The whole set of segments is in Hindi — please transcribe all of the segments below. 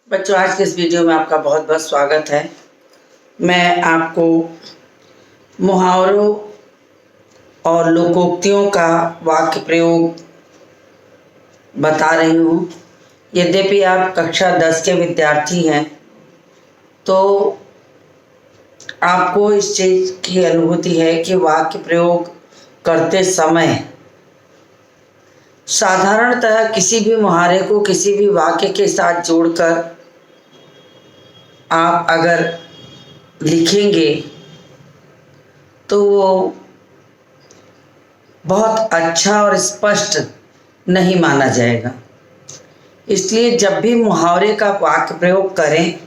बच्चों, आज के इस वीडियो में आपका बहुत बहुत स्वागत है। मैं आपको मुहावरों और लोकोक्तियों का वाक्य प्रयोग बता रही हूँ। यद्यपि आप कक्षा 10 के विद्यार्थी हैं तो आपको इस चीज़ की अनुभूति है कि वाक्य प्रयोग करते समय साधारणतः किसी भी मुहावरे को किसी भी वाक्य के साथ जोड़कर आप अगर लिखेंगे तो वो बहुत अच्छा और स्पष्ट नहीं माना जाएगा। इसलिए जब भी मुहावरे का वाक्य प्रयोग करें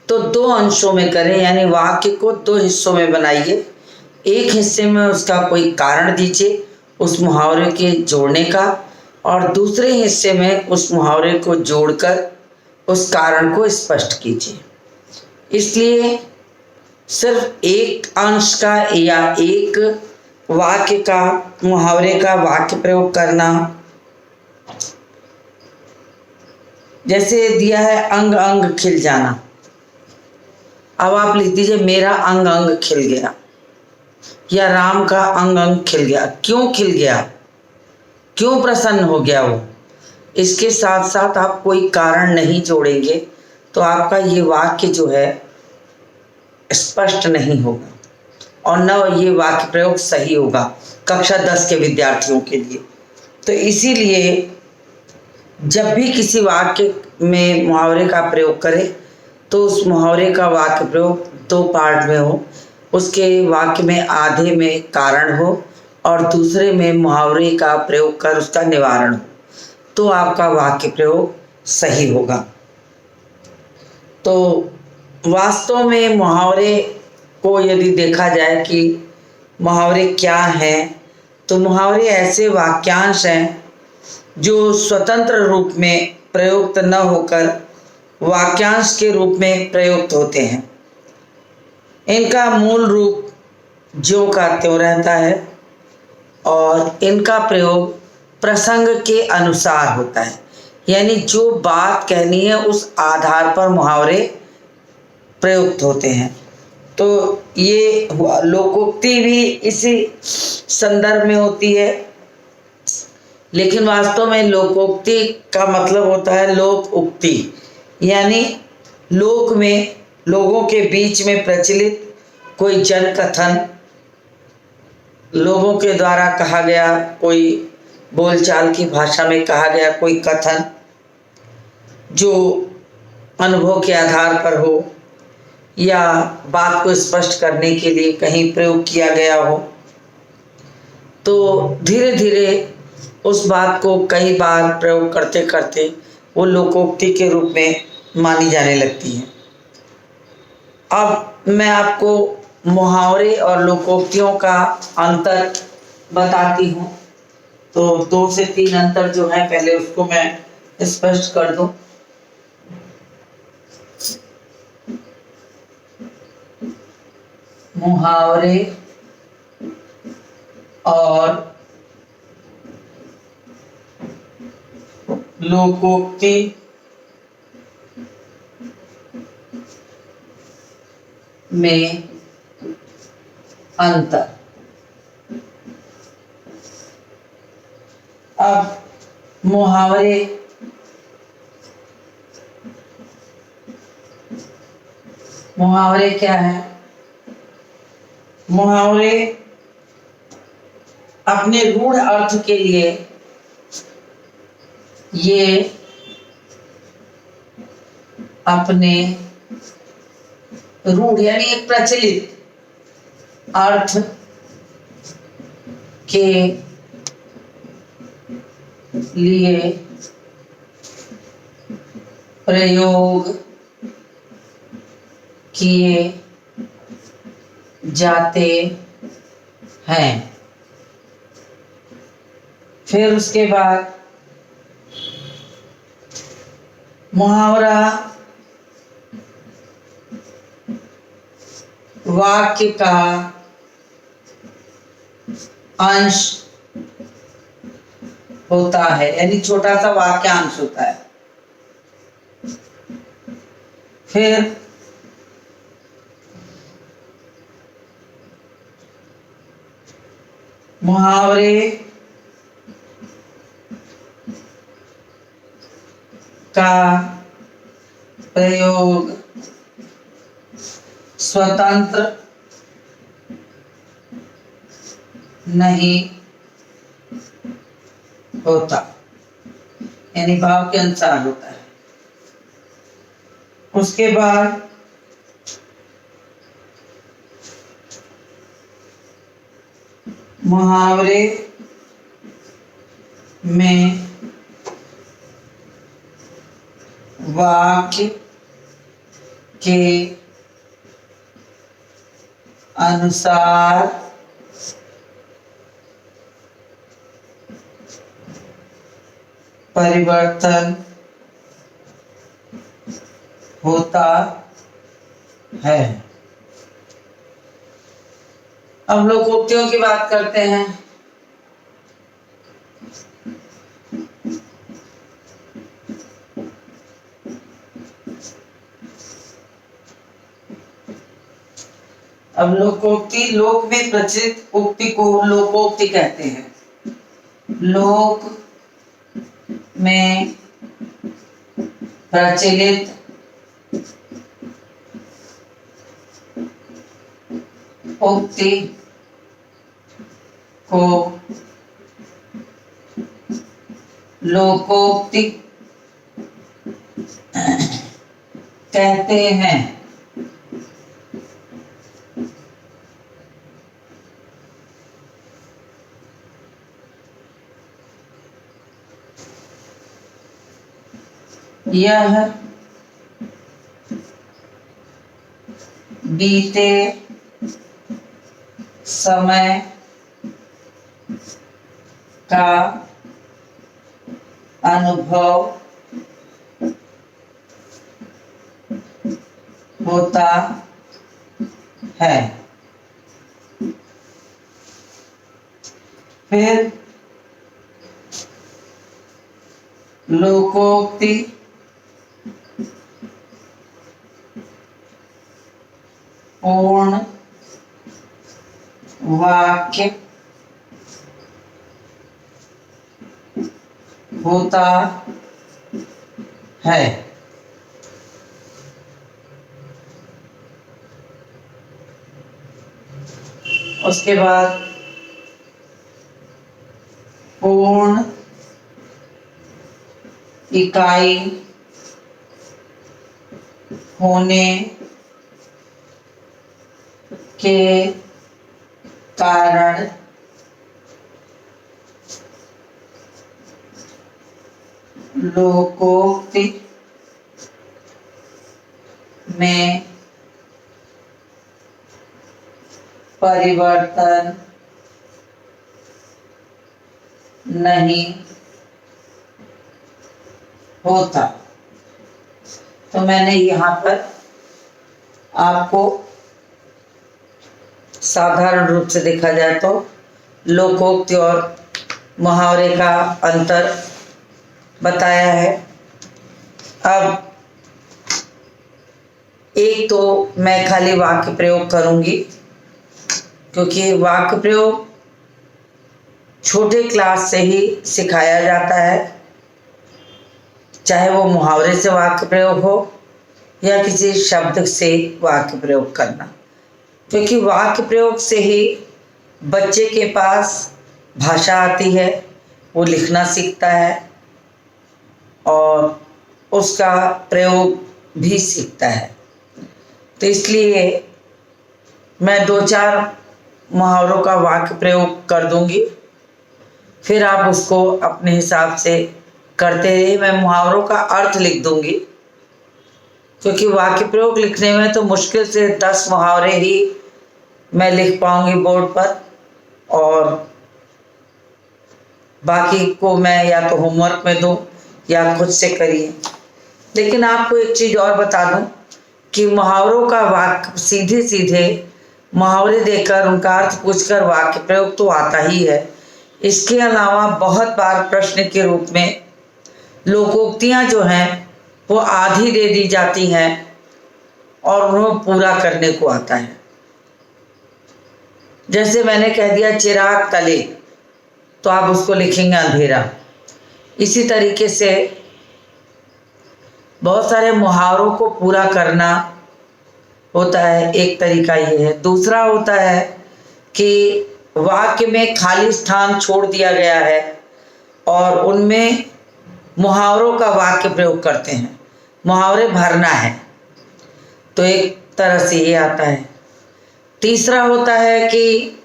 तो दो अंशों में करें, यानी वाक्य को दो हिस्सों में बनाइए। एक हिस्से में उसका कोई कारण दीजिए उस मुहावरे के जोड़ने का, और दूसरे हिस्से में उस मुहावरे को जोड़कर उस कारण को स्पष्ट कीजिए। इसलिए सिर्फ एक अंश का या एक वाक्य का मुहावरे का वाक्य प्रयोग करना, जैसे दिया है अंग अंग खिल जाना। अब आप लिख दीजिए मेरा अंग अंग खिल गया, या राम का अंग अंग खिल गया। क्यों खिल गया, क्यों प्रसन्न हो गया वो? इसके साथ साथ आप कोई कारण नहीं जोड़ेंगे तो आपका ये वाक्य जो है स्पष्ट नहीं होगा और न ये वाक्य प्रयोग सही होगा कक्षा 10 के विद्यार्थियों के लिए। तो इसीलिए जब भी किसी वाक्य में मुहावरे का प्रयोग करें तो उस मुहावरे का वाक्य प्रयोग दो पार्ट में हो। उसके वाक्य में आधे में कारण हो और दूसरे में मुहावरे का प्रयोग कर उसका निवारण हो, तो आपका वाक्य प्रयोग सही होगा। तो वास्तव में मुहावरे को यदि देखा जाए कि मुहावरे क्या हैं, तो मुहावरे ऐसे वाक्यांश हैं जो स्वतंत्र रूप में प्रयुक्त न होकर वाक्यांश के रूप में प्रयुक्त होते हैं। इनका मूल रूप ज्यों का त्यों रहता है और इनका प्रयोग प्रसंग के अनुसार होता है, यानी जो बात कहनी है उस आधार पर मुहावरे प्रयुक्त होते हैं। तो ये लोकोक्ति भी इसी संदर्भ में होती है, लेकिन वास्तव में लोकोक्ति का मतलब होता है लोक उक्ति, यानी लोक में लोगों के बीच में प्रचलित कोई जन कथन, लोगों के द्वारा कहा गया कोई बोलचाल की भाषा में कहा गया कोई कथन जो अनुभव के आधार पर हो या बात को स्पष्ट करने के लिए कहीं प्रयोग किया गया हो। तो धीरे धीरे उस बात को कई बार प्रयोग करते करते वो लोकोक्ति के रूप में मानी जाने लगती है। अब मैं आपको मुहावरे और लोकोक्तियों का अंतर बताती हूँ। तो 2 से 3 अंतर जो है पहले उसको मैं स्पष्ट कर दूं। मुहावरे और लोकोक्ति में अंतर। अब मुहावरे क्या है? मुहावरे अपने रूढ़ अर्थ के लिए ये अपने रूढ़ यानी एक प्रचलित अर्थ के लिए प्रयोग किए जाते हैं। फिर उसके बाद मुहावरा वाक्य का अंश होता है, यानी छोटा सा वाक्यांश होता है। फिर मुहावरे का प्रयोग स्वतंत्र नहीं होता, यानी भाव के अनुसार होता है। उसके बाद मुहावरे में वाक्य के अनुसार परिवर्तन होता है। अब लोकोक्तियों की बात करते हैं। अब लोकोक्ति, लोक में प्रचलित उक्ति को लोकोक्ति कहते हैं। लोक में प्रचलित उक्ति को लोकोक्ति कहते हैं। यह बीते समय का अनुभव होता है। फिर लोकोक्ति पूर्ण वाक्य होता है। उसके बाद पूर्ण इकाई होने के कारण लोकोक्ति में परिवर्तन नहीं होता। तो मैंने यहाँ पर आपको साधारण रूप से देखा जाए तो लोकोक्ति और मुहावरे का अंतर बताया है। अब एक तो मैं खाली वाक्य प्रयोग करूंगी, क्योंकि वाक्य प्रयोग छोटे क्लास से ही सिखाया जाता है, चाहे वो मुहावरे से वाक्य प्रयोग हो या किसी शब्द से वाक्य प्रयोग करना, क्योंकि वाक्य प्रयोग से ही बच्चे के पास भाषा आती है, वो लिखना सीखता है और उसका प्रयोग भी सीखता है। तो इसलिए मैं 2-4 मुहावरों का वाक्य प्रयोग कर दूंगी, फिर आप उसको अपने हिसाब से करते रहिए। मैं मुहावरों का अर्थ लिख दूंगी, क्योंकि वाक्य प्रयोग लिखने में तो मुश्किल से 10 मुहावरे ही मैं लिख पाऊंगी बोर्ड पर, और बाकी को मैं या तो होमवर्क में दूं या खुद से करिए। लेकिन आपको एक चीज़ और बता दूं कि मुहावरों का वाक्य सीधे सीधे मुहावरे देकर उनका अर्थ पूछकर वाक्य प्रयोग तो आता ही है। इसके अलावा बहुत बार प्रश्न के रूप में लोकोक्तियाँ जो हैं वो आधी दे दी जाती हैं और उन्हें पूरा करने को आता है। जैसे मैंने कह दिया चिराग तले, तो आप उसको लिखेंगे अंधेरा। इसी तरीके से बहुत सारे मुहावरों को पूरा करना होता है, एक तरीका ये है। दूसरा होता है कि वाक्य में खाली स्थान छोड़ दिया गया है और उनमें मुहावरों का वाक्य प्रयोग करते हैं, मुहावरे भरना है, तो एक तरह से ये आता है। तीसरा होता है कि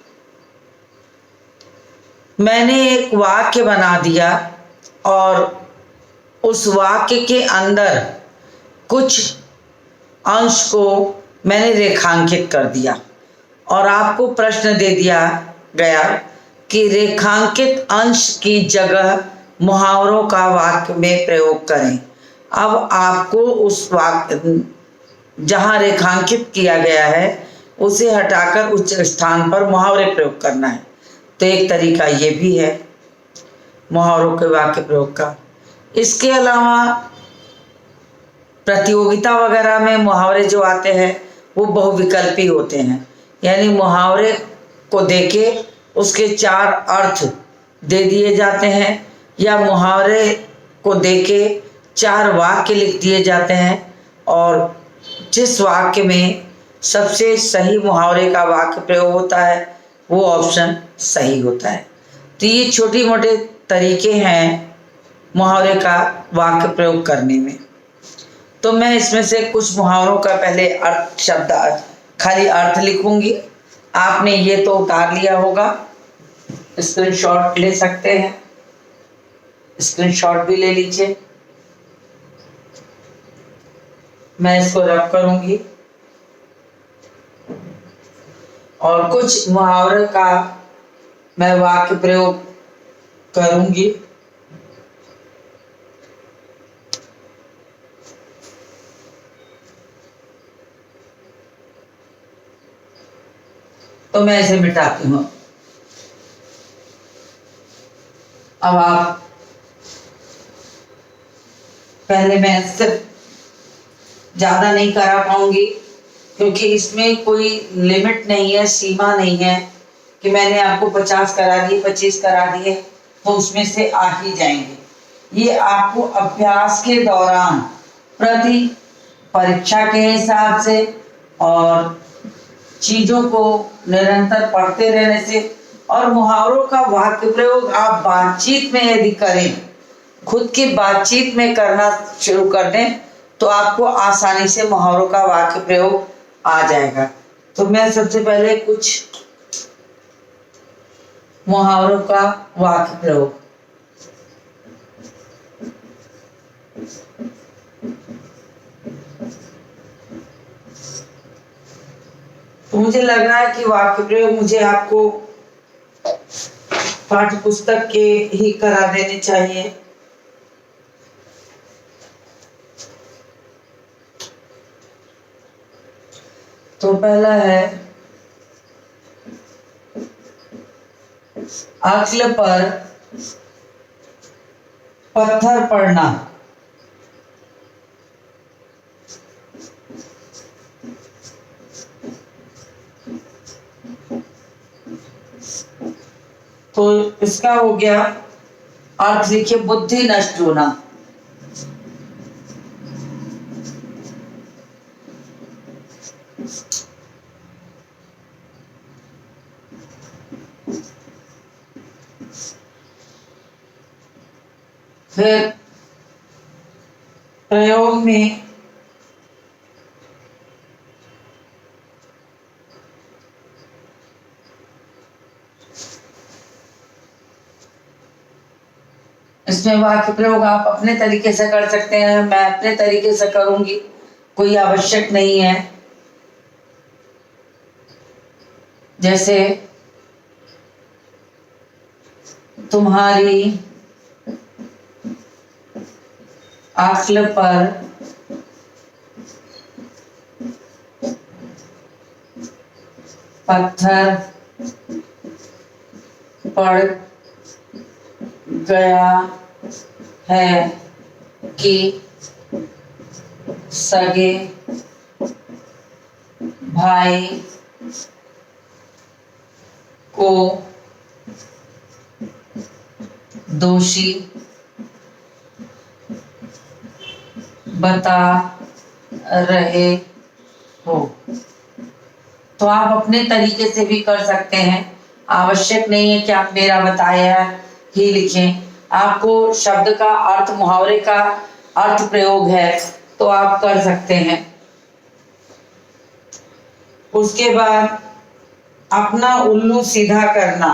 मैंने एक वाक्य बना दिया और उस वाक्य के अंदर कुछ अंश को मैंने रेखांकित कर दिया और आपको प्रश्न दे दिया गया कि रेखांकित अंश की जगह मुहावरों का वाक्य में प्रयोग करें। अब आपको उस वाक्य जहाँ रेखांकित किया गया है उसे हटाकर उस स्थान पर मुहावरे प्रयोग करना है। तो एक तरीका ये भी है मुहावरों के वाक्य प्रयोग का। इसके अलावा प्रतियोगिता वगैरह में मुहावरे जो आते हैं वो बहुविकल्पी होते हैं, यानी मुहावरे को देके उसके 4 अर्थ दे दिए जाते हैं या मुहावरे को देके 4 वाक्य लिख दिए जाते हैं और जिस वाक्य में सबसे सही मुहावरे का वाक्य प्रयोग होता है वो ऑप्शन सही होता है। तो ये छोटे मोटे तरीके हैं मुहावरे का वाक्य प्रयोग करने में। तो मैं इसमें से कुछ मुहावरों का पहले अर्थ शब्द खाली अर्थ लिखूंगी। आपने ये तो उतार लिया होगा, स्क्रीनशॉट ले सकते हैं, स्क्रीनशॉट भी ले लीजिए। मैं इसको रब करूंगी और कुछ मुहावरे का मैं वाक्य प्रयोग करूंगी। तो मैं इसे मिटाती हूँ। अब आप पहले मैं सिर्फ ज़्यादा नहीं करा पाऊंगी क्योंकि इसमें कोई लिमिट नहीं है, सीमा नहीं है कि मैंने आपको 50 करा दिए, 25 करा दिए तो उसमें से आ ही जाएंगे। ये आपको अभ्यास के दौरान प्रति परीक्षा के हिसाब से और चीज़ों को निरंतर पढ़ते रहने से और मुहावरों का वाक्य प्रयोग आप बातचीत में यदि करें, खुद की बातचीत में करना शुरू कर दें तो आपको आसानी से मुहावरों का वाक्य प्रयोग आ जाएगा। तो मैं सबसे पहले कुछ मुहावरों का वाक्य प्रयोग। तो मुझे लग रहा है कि वाक्य प्रयोग मुझे आपको पाठ्य पुस्तक के ही करा देने चाहिए। तो पहला है आंखल पर पत्थर पड़ना। तो इसका हो गया अर्थ लिखिए बुद्धि नष्ट होना। फिर प्रयोग में इसमें वाक्य प्रयोग आप अपने तरीके से कर सकते हैं, मैं अपने तरीके से करूंगी, कोई आवश्यक नहीं है। जैसे तुम्हारी आंखल पर पत्थर पड़ गया है कि सगे भाई को दोषी बता रहे हो। तो आप अपने तरीके से भी कर सकते हैं, आवश्यक नहीं है कि आप मेरा बताया ही लिखें। आपको शब्द का अर्थ, मुहावरे का अर्थ प्रयोग है तो आप कर सकते हैं। उसके बाद अपना उल्लू सीधा करना,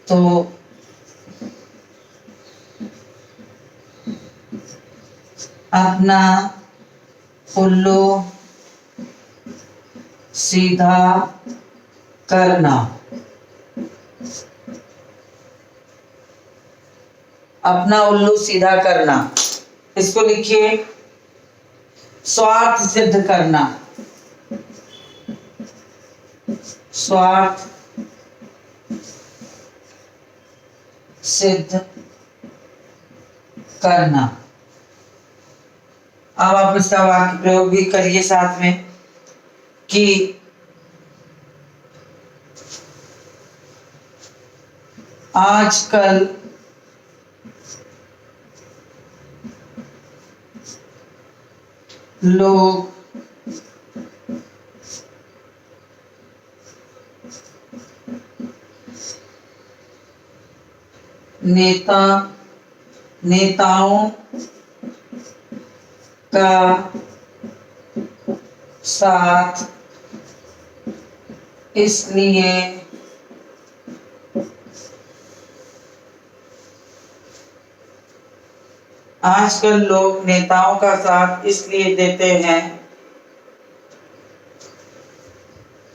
तो अपना उल्लू सीधा करना, अपना उल्लू सीधा करना, इसको लिखिए स्वार्थ सिद्ध करना। स्वार्थ सिद्ध करना। अब आप इसका वाक्य प्रयोग भी करिए साथ में कि आजकल लोग नेताओं का साथ इसलिए आजकल लोग नेताओं का साथ इसलिए देते हैं,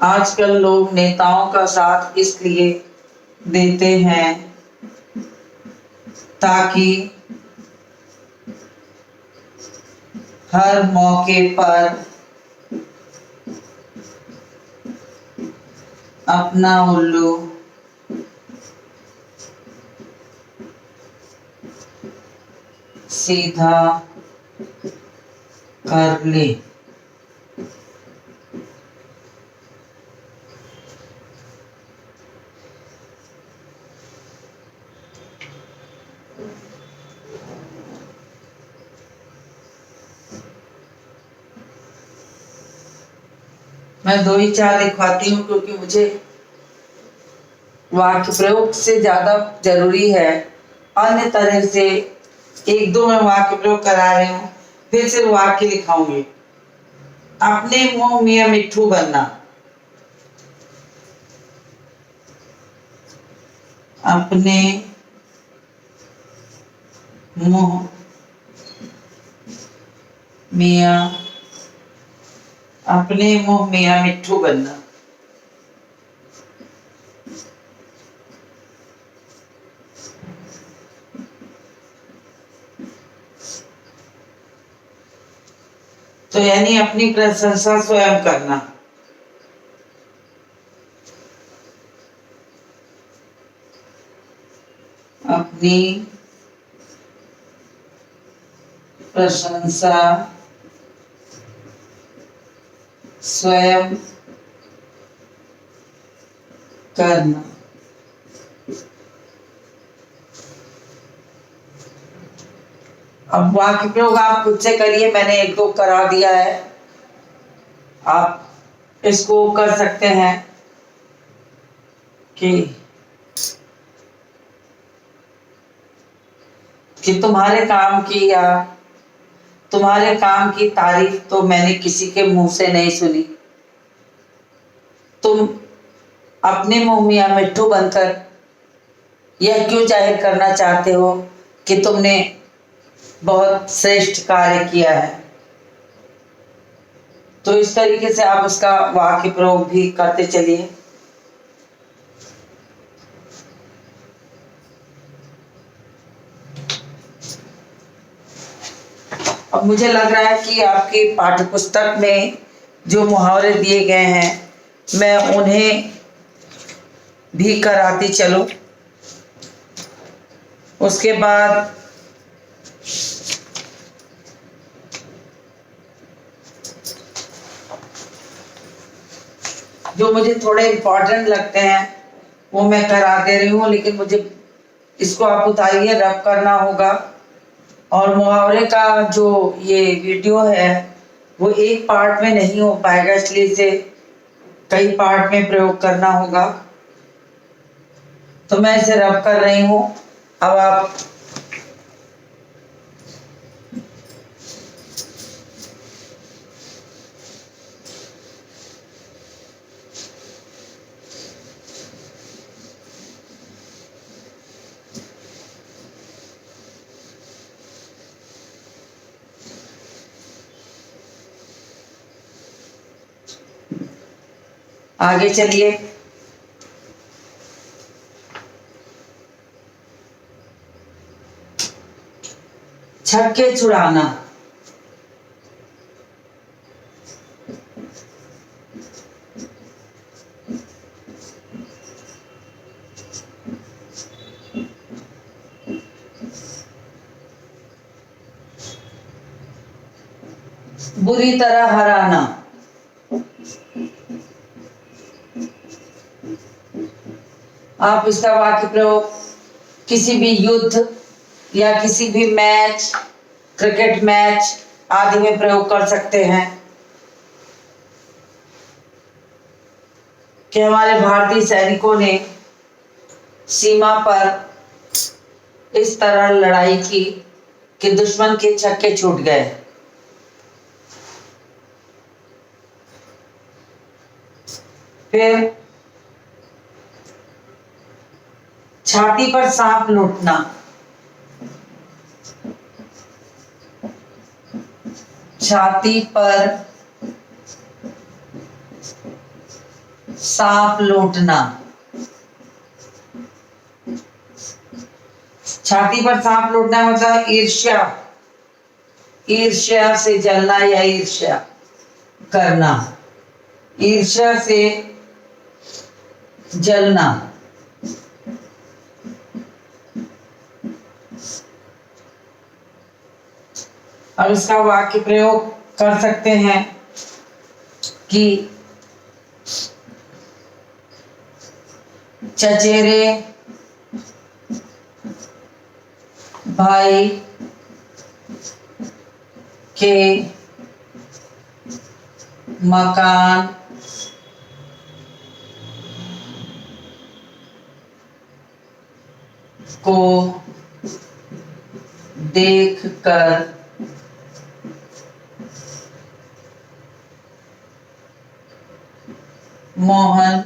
आजकल लोग नेताओं का साथ इसलिए देते हैं ताकि हर मौके पर अपना उल्लू सीधा कर ले। मैं 2 ही 4 लिखवाती हूँ क्योंकि मुझे वाक्य प्रयोग से ज्यादा जरूरी है। अन्य तरह से 1-2 मैं वाक्य प्रयोग करा रही हूँ, फिर से वाक्य लिखाऊंगी। अपने मुंह मियां मिट्ठू बनना, अपने मुंह मियां, अपने मुंह मियां मिट्ठू बनना। तो यानी अपनी प्रशंसा स्वयं करना। अपनी प्रशंसा स्वयं करना। अब वाक्य प्रयोग आप खुद से करिए, मैंने 1-2 करा दिया है, आप इसको कर सकते हैं कि तुम्हारे काम की या तुम्हारे काम की तारीफ तो मैंने किसी के मुंह से नहीं सुनी। तुम अपने मुंह मियां मिट्ठू बनकर यह क्यों जाहिर करना चाहते हो कि तुमने बहुत श्रेष्ठ कार्य किया है। तो इस तरीके से आप उसका वाक्य प्रयोग भी करते चलिए। अब मुझे लग रहा है कि आपकी पाठ्य पुस्तक में जो मुहावरे दिए गए हैं मैं उन्हें भी कराती चलूं। उसके बाद जो मुझे थोड़े इम्पोर्टेंट लगते हैं वो मैं करा दे रही हूँ, लेकिन मुझे इसको आप उतारिए, रब करना होगा। और मुहावरे का जो ये वीडियो है वो एक पार्ट में नहीं हो पाएगा, इसलिए इसे कई पार्ट में प्रयोग करना होगा। तो मैं इसे रब कर रही हूँ। अब आप आगे चलिए। छक्के छुड़ाना। बुरी तरह हराना। आप इसका वाक्य प्रयोग किसी भी युद्ध या किसी भी मैच, क्रिकेट मैच आदि में प्रयोग कर सकते हैं कि हमारे भारतीय सैनिकों ने सीमा पर इस तरह लड़ाई की कि दुश्मन के छक्के छूट गए। फिर छाती पर सांप लूटना। छाती पर सांप लूटना। छाती पर सांप लूटना मतलब ईर्ष्या, ईर्ष्या से जलना या ईर्ष्या करना, ईर्ष्या से जलना। और इसका वाक्य प्रयोग कर सकते हैं कि चचेरे भाई के मकान को देखकर मोहन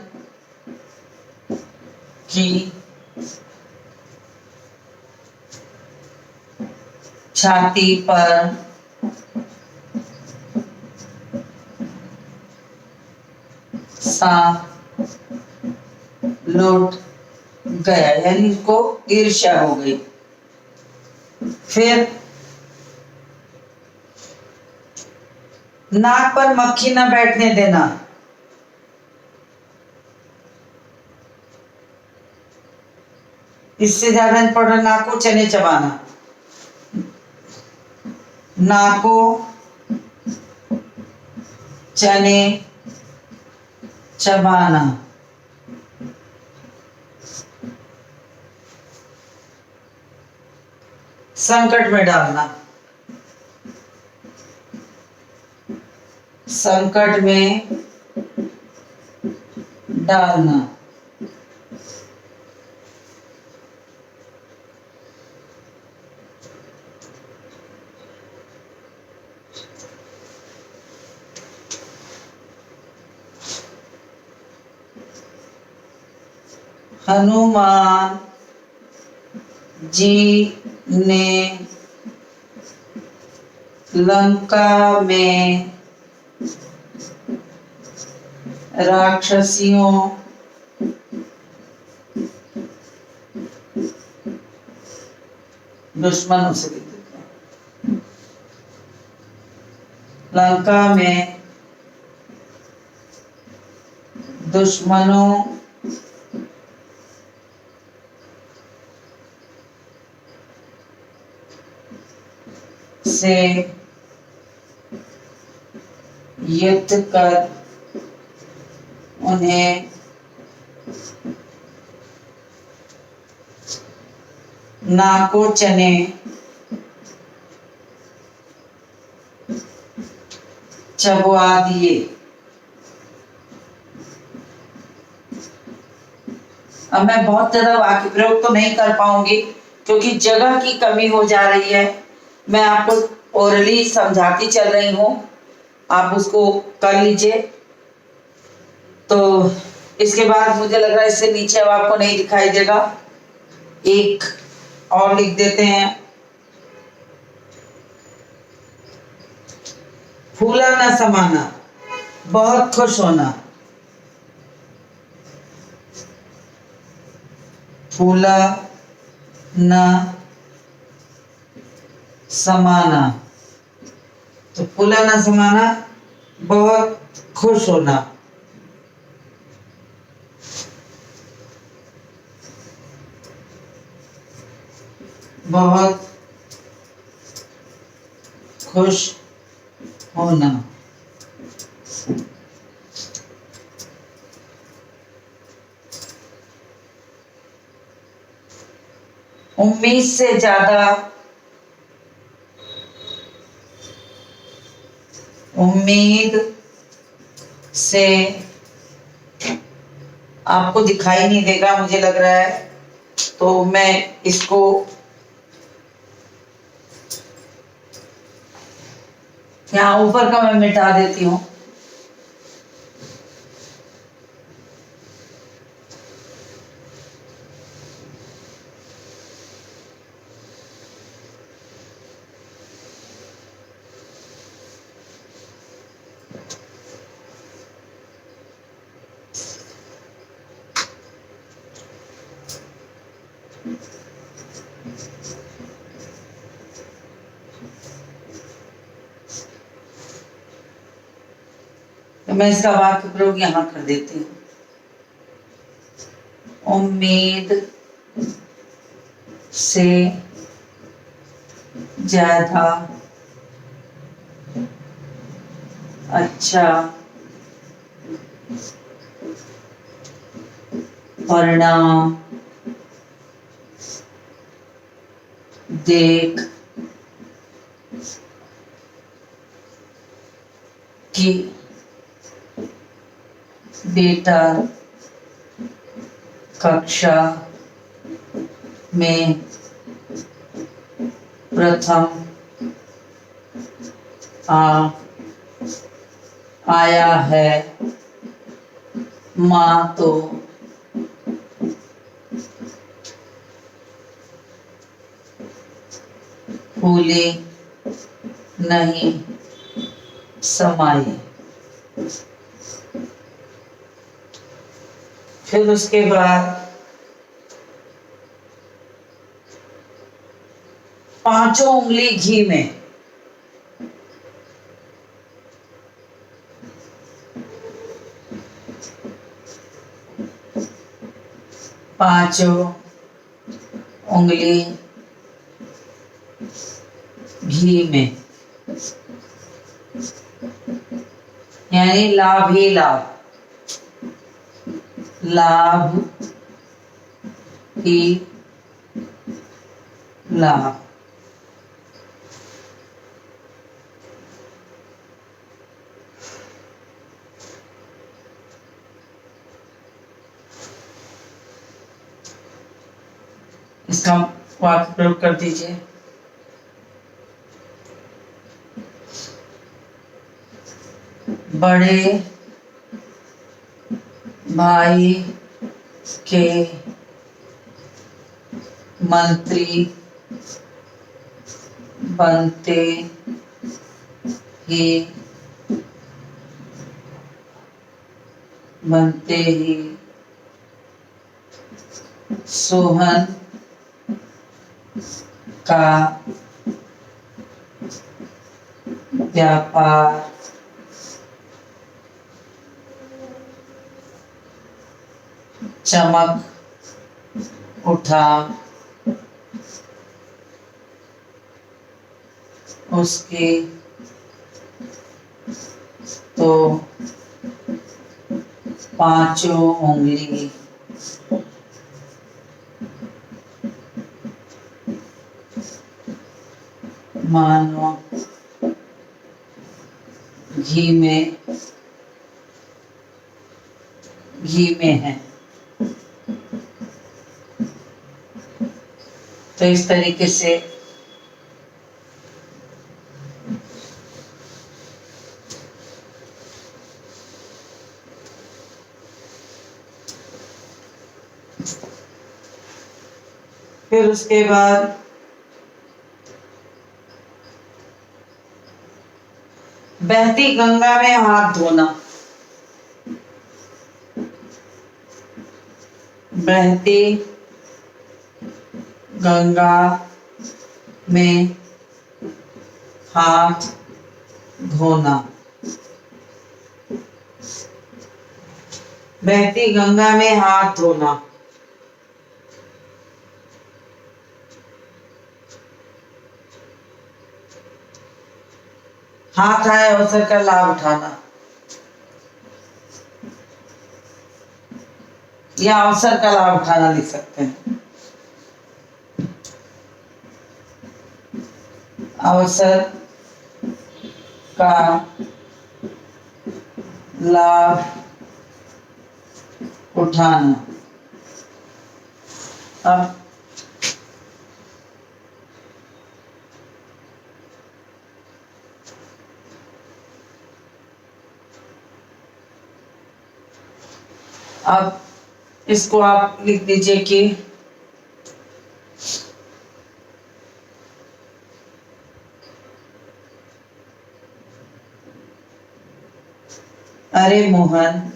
की छाती पर सांप लौट गया, यानी इसको ईर्ष्या हो गई। फिर नाक पर मक्खी न बैठने देना। इससे ज्यादा इंपॉर्टेंट नाक को चने चबाना। नाक को चने चबाना। संकट में डालना। संकट में डालना। हनुमान जी ने लंका में राक्षसियों दुश्मनों से लंका में दुश्मनों से युद्ध कर उन्हें नाको चने चबवा दिए। अब मैं बहुत ज्यादा वाक्य प्रयोग तो नहीं कर पाऊंगी क्योंकि जगह की कमी हो जा रही है। मैं आपको ओरली समझाती चल रही हूँ, आप उसको कर लीजिए। तो इसके बाद मुझे लग रहा है इससे नीचे अब आपको नहीं दिखाई देगा। एक और लिख देते हैं, फूला न समाना, बहुत खुश होना। फूला न समाना, तो फूला न समाना बहुत खुश होना। बहुत खुश होना। उम्मीद से ज्यादा, उम्मीद से, आपको दिखाई नहीं देगा मुझे लग रहा है, तो मैं इसको यहाँ ऊपर का मैं मिटा देती हूँ। तो मैं इसका वाक्य प्रयोग यहां कर देती हूँ। उम्मीद से ज्यादा अच्छा परिणाम देख कि बेटा कक्षा में प्रथम आया है, माँ तो फूले नहीं समाई। फिर उसके बाद 5 उंगली घी में, पांचों उंगली घी में, यानी लाभ ही लाभ, लाभ ही लाभ। इसका वाक्य प्रयोग कर दीजिए। बड़े भाई के मंत्री बनते ही सोहन का व्यापार चमक उठा। उसके तो पांचों उंगली मानो घी में है। तो इस तरीके से फिर उसके बाद बहती गंगा में हाथ धोना। बहती गंगा में हाथ धोना। बहती गंगा में हाथ धोना। हाथ आए अवसर का लाभ उठाना या अवसर का लाभ उठाना लिख सकते हैं। अवसर का लाभ उठाना। अब इसको आप लिख दीजिए कि अरे मोहन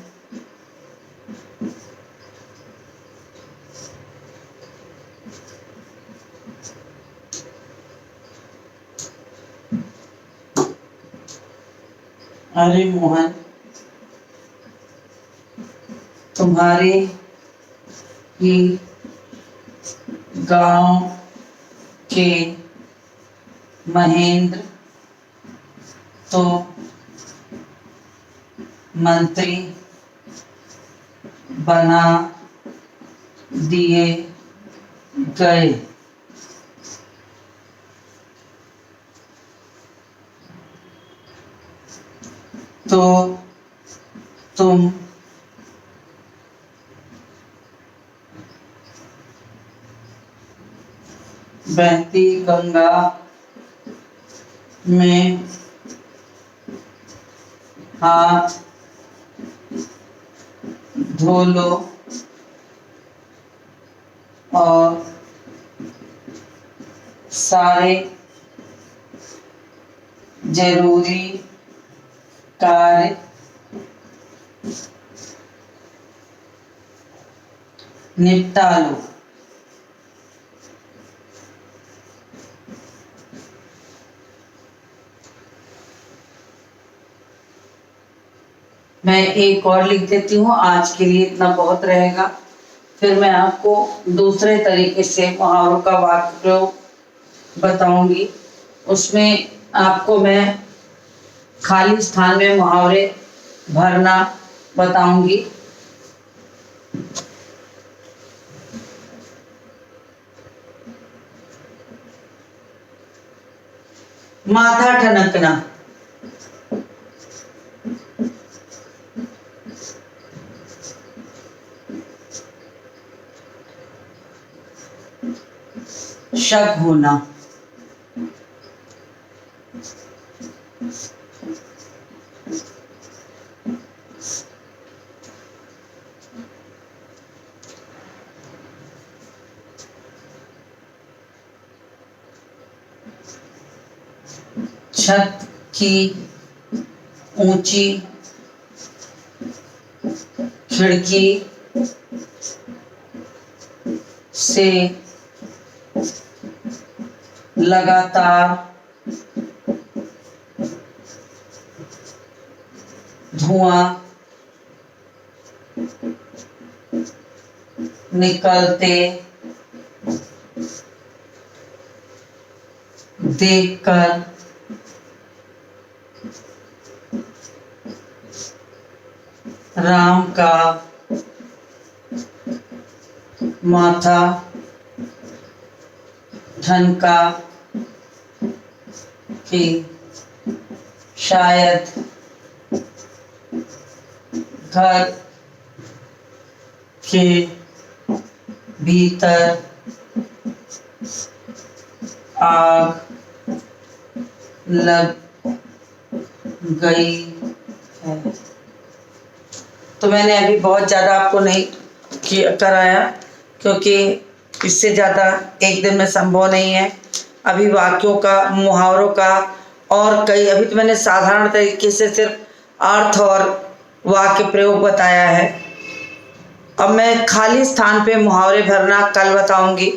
अरे मोहन तुम्हारे ही गांव के महेंद्र तो मंत्री बना दिए गए। तो तुम बहती गंगा में हाथ धो लो और सारे जरूरी कार्य निपटा लो। मैं एक और लिख देती हूँ, आज के लिए इतना बहुत रहेगा। फिर मैं आपको दूसरे तरीके से मुहावरों का वाक्य प्रयोग बताऊंगी। उसमें आपको मैं खाली स्थान में मुहावरे भरना बताऊंगी। माथा ठनकना। शक होना। छत की ऊंची खिड़की से लगातार धुआं निकलते देखकर राम का माथा ठनका कि शायद घर के भीतर आग लग गई है। तो मैंने अभी बहुत ज़्यादा आपको नहीं कराया, क्योंकि इससे ज़्यादा एक दिन में संभव नहीं है। अभी वाक्यों का, मुहावरों का और कई, अभी तो मैंने साधारण तरीके से सिर्फ अर्थ और वाक्य प्रयोग बताया है। अब मैं खाली स्थान पे मुहावरे भरना कल बताऊंगी।